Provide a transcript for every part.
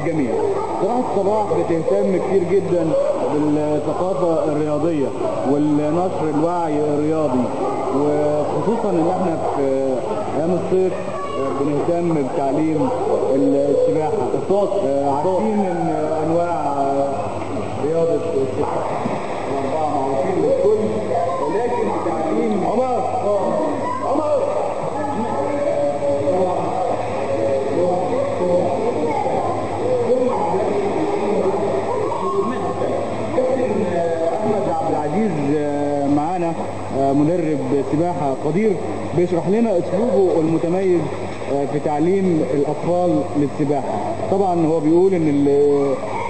للجميع. صراحة صباح بتهتم كتير جدا بالثقافة الرياضية والنشر الوعي الرياضي، وخصوصا ان احنا في ايام الصيف بنهتم بتعليم السباحة. عارفين ان انواع رياضة السباحة الاربعة معروفين للكل، ولكن تعليم عمر معانا مدرب سباحة قدير بيشرح لنا اسلوبه المتميز في تعليم الاطفال للسباحة. طبعا هو بيقول ان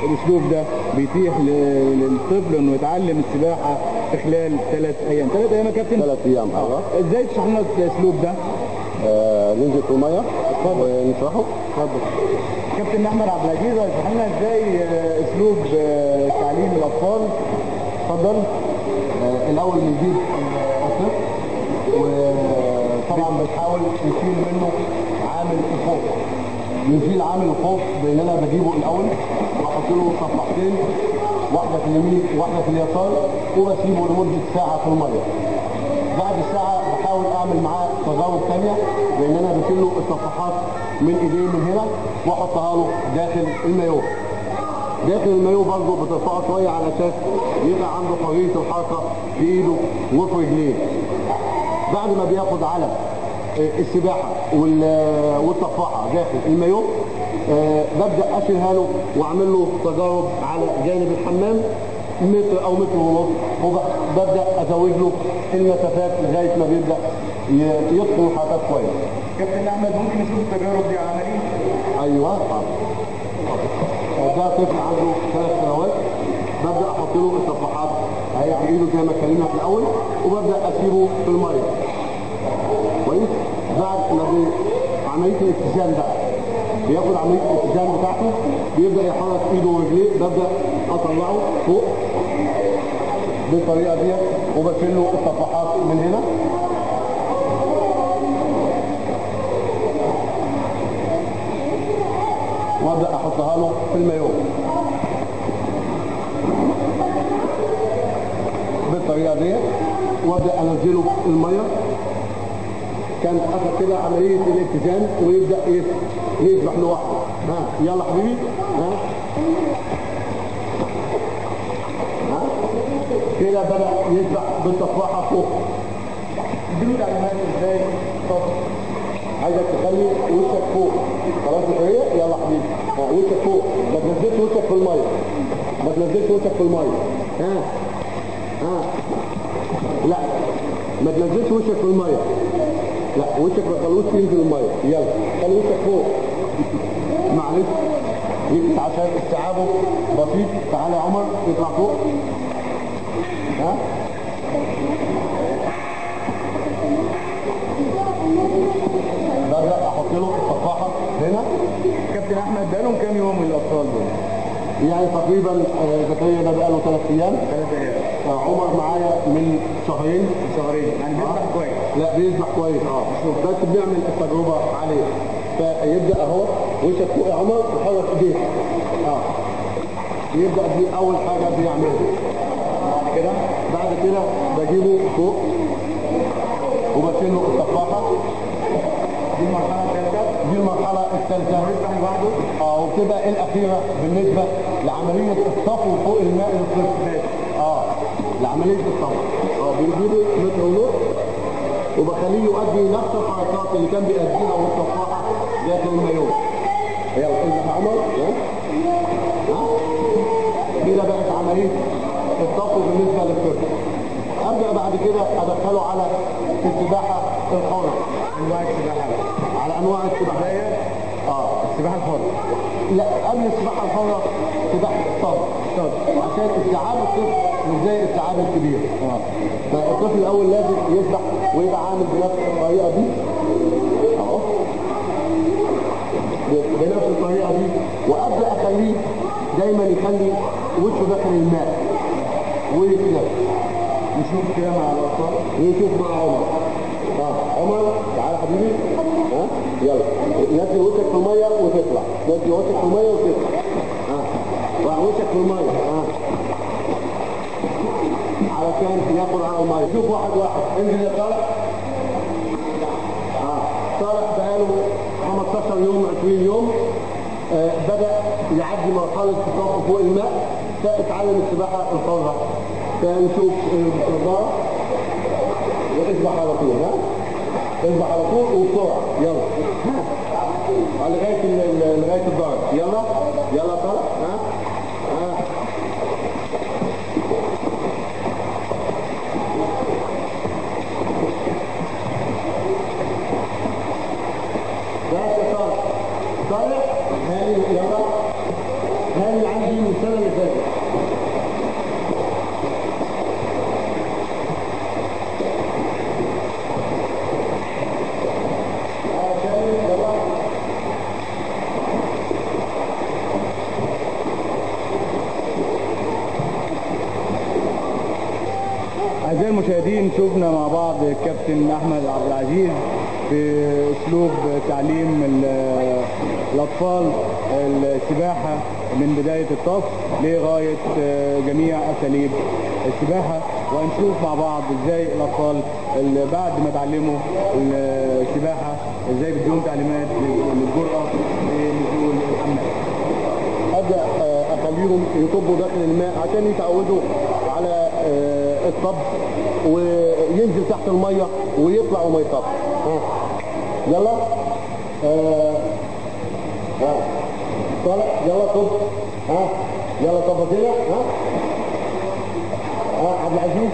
الاسلوب ده بيتيح للطفل انه يتعلم السباحة في خلال 3 ايام. 3 ايام يا كابتن؟ 3 ايام. ازاي تشرح لنا الاسلوب ده؟ ننزل في الميه ونشرحه. اتفضل. كابتن احمد عبد العزيز هيشرح لنا ازاي اسلوب تعليم الاطفال. اتفضل. الاول بنجيب الطفل وطبعا بنحاول نشيل منه عامل الخوف. بنشيل عامل الخوف بان انا بجيبه الاول واحط له صفحتين، واحده في اليمين وواحده في اليسار، وبسيبه لمده ساعه في الميه. بعد الساعه بحاول اعمل معاه تجارب ثانيه بان انا بشيل له الصفحات من ايديه من هنا واحطها له داخل المايو. داخل المايو برضه بترفعه شويه على اساس يبقى عنده حريه الحركه في ايده وفي رجليه. بعد ما بياخد على السباحه والطفاحه داخل المايو، ببدا اشيلها له واعمل له تجارب على جانب الحمام متر او متر ونص، وببدا ازود له المسافات لغايه ما بيبدا يتقن الحركات كويس. كابتن احمد ممكن نشوف التجارب دي عملي؟ ايوه طبعا. ده طفل عنده 3 سنوات، ببدا احط له الصفحات اهي على ايده زي ما اتكلمنا في الاول، وببدا اسيبه في الميه. كويس؟ بعد ما عمليه الاتزان بقى بياخد عمليه الاتزان بتاعته، بيبدا يحرك ايده ورجليه، ببدا اطلعه فوق بالطريقه ديت وبشيل له الصفحات من هنا. وابدا احطها له في المايو بالطريقه ديت، وابدا انزله الميه. كان اخذ كده عمليه الاتزان ويبدا يسبح لوحده. يلا حبيبي. كده بدا يسبح بالتفاحه فوق. اديله تعليمات ازاي؟ عايزك تخلي وشك فوق. خلاص يا فريق؟ يلا حبيبي. وشك فوق، ما تنزلش وشك في الميه. ما تنزلش وشك في الميه. لا، ما تنزلش وشك في الميه. لا، وشك ما تخلوش ينزل الميه. يلا خلي وشك فوق. معلش يمكن عشان استيعابه بسيط. تعالى يا عمر اطلع فوق. ببدأ احط له الصفاحه هنا. كابتن احمد بقالهم كام يوم الاطفال دول؟ يعني تقريبا زكريا ده بقاله 3 ايام. 3 ايام. عمر معايا من شهرين. يعني بيسبح كويس؟ لا بيسبح كويس. بس بنعمل التجربه عليه. فيبدا اهو وشك فوق يا عمر وحرك ايديك. يبدا دي اول حاجه بيعملها. بعد كده بجيبه فوق وبشيل له الصفاحه. دي المرحله الثالثه. دي المرحله الثالثه. بيسبح لوحده. وبتبقى الاخيره بالنسبه لعمليه الصفو فوق الماء للطفل. لعمليه الصفو. بنجيبه متر ونص وبخليه يؤدي نفس الحركات اللي كان بيأديها والصفاحه داخل المايو. يلا اذبح يا عمر. كده بقت عمليه الصفو بالنسبه للطفل. ابدا بعد كده ادخله على السباحه الحره. انواع السباحه على انواع السباحه. السباحه الحره. لا، قبل السباحه الحره سباحه الصدر. عشان استيعاب الطفل مش زي استيعاب الكبير. فالطفل الاول لازم يسبح ويبقى عامل بنفس الطريقه دي اهو، بنفس الطريقه دي، وابدا اخليه دايما يخلي وشه داخل الماء ويتلف. نشوف كده مع الاطفال. نشوف مع عمر. عمر تعالى حبيبي. يلا نزل وشك في الميه وتطلع. نزل وشك في الميه وتطلع. وشك في الميه علشان ياخد على الميه. شوف واحد انزل يا صالح. صالح بقاله 15 يوم 20 يوم بدأ يعدي مرحلة التوقف فوق الماء، فاتعلم السباحة الحرة. فنشوف النظارة واسبح على طول. اسبح على طول وبسرعة. يلا لغاية الظهر. يلا صالح. صالح هاني يلا. هاني عندي من السنة اللي فاتت. أعزائي المشاهدين، شفنا مع بعض الكابتن أحمد عبد العزيز في أسلوب تعليم الأطفال السباحة من بداية الطفل لغاية جميع أساليب السباحة، وهنشوف مع بعض إزاي الأطفال بعد ما تعلموا السباحة إزاي بيديهم تعليمات للجرأة لنزول الحمام. أبدأ أخليهم يطبوا داخل الماء عشان يتعودوا على الطب، وينزل تحت المية ويطلع وما يطب. يلا طالع. يلا طب. يلا طب كده. عبد العزيز